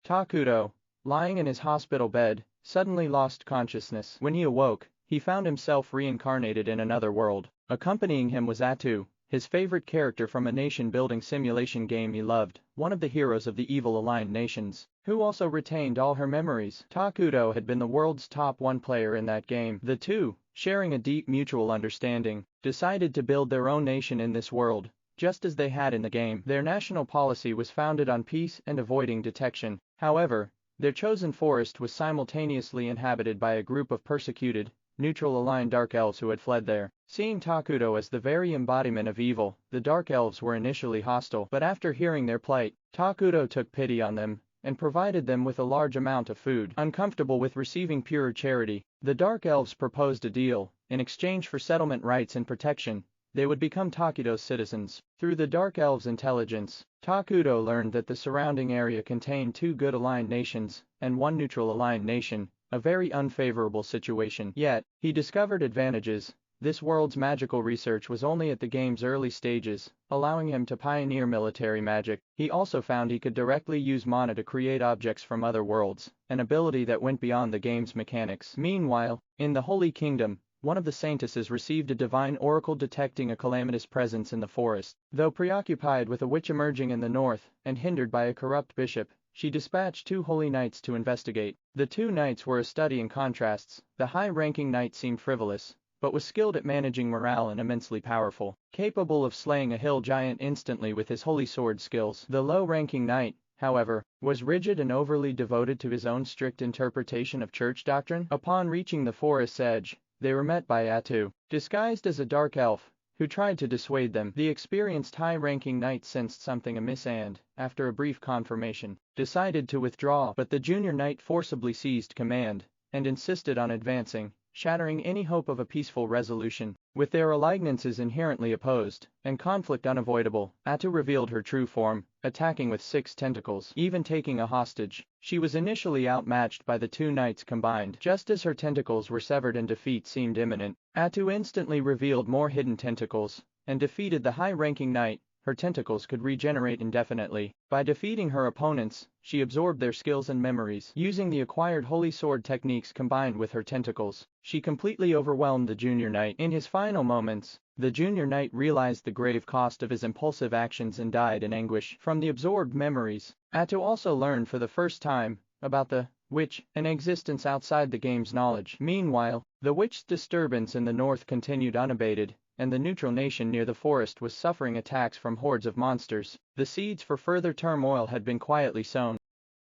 Takuto, lying in his hospital bed, suddenly lost consciousness. When he awoke, he found himself reincarnated in another world. Accompanying him was Atu, his favorite character from a nation-building simulation game he loved, one of the heroes of the evil aligned nations, who also retained all her memories. Takuto had been the world's top 1 player in that game. The two, sharing a deep mutual understanding, decided to build their own nation in this world, just as they had in the game. Their national policy was founded on peace and avoiding detection. However, their chosen forest was simultaneously inhabited by a group of persecuted, neutral-aligned Dark Elves who had fled there. Seeing Takuto as the very embodiment of evil, the Dark Elves were initially hostile, but after hearing their plight, Takuto took pity on them and provided them with a large amount of food. Uncomfortable with receiving pure charity, the Dark Elves proposed a deal. In exchange for settlement rights and protection, they would become Takuto's citizens. Through the Dark Elves' intelligence, Takuto learned that the surrounding area contained 2 good-aligned nations and 1 neutral-aligned nation, a very unfavorable situation. Yet, he discovered advantages. This world's magical research was only at the game's early stages, allowing him to pioneer military magic. He also found he could directly use mana to create objects from other worlds, an ability that went beyond the game's mechanics. Meanwhile, in the Holy Kingdom, one of the Saintesses received a divine oracle detecting a calamitous presence in the forest. Though preoccupied with a witch emerging in the north and hindered by a corrupt bishop, she dispatched 2 holy knights to investigate. The 2 knights were a study in contrasts. The high-ranking knight seemed frivolous, but was skilled at managing morale and immensely powerful, capable of slaying a hill giant instantly with his holy sword skills. The low-ranking knight, however, was rigid and overly devoted to his own strict interpretation of church doctrine. Upon reaching the forest's edge, they were met by Atu, disguised as a dark elf, who tried to dissuade them. The experienced high-ranking knight sensed something amiss and, after a brief confirmation, decided to withdraw, but the junior knight forcibly seized command and insisted on advancing, shattering any hope of a peaceful resolution. With their allegiances inherently opposed and conflict unavoidable, Atu revealed her true form, attacking with 6 tentacles, even taking a hostage. She was initially outmatched by the 2 knights combined. Just as her tentacles were severed and defeat seemed imminent, Atu instantly revealed more hidden tentacles and defeated the high-ranking knight. Her tentacles could regenerate indefinitely. By defeating her opponents, she absorbed their skills and memories. Using the acquired holy sword techniques combined with her tentacles, she completely overwhelmed the junior knight. In his final moments, the junior knight realized the grave cost of his impulsive actions and died in anguish. From the absorbed memories, Atu also learned for the first time about the witch, an existence outside the game's knowledge. Meanwhile, the witch's disturbance in the north continued unabated, and the neutral nation near the forest was suffering attacks from hordes of monsters. The seeds for further turmoil had been quietly sown.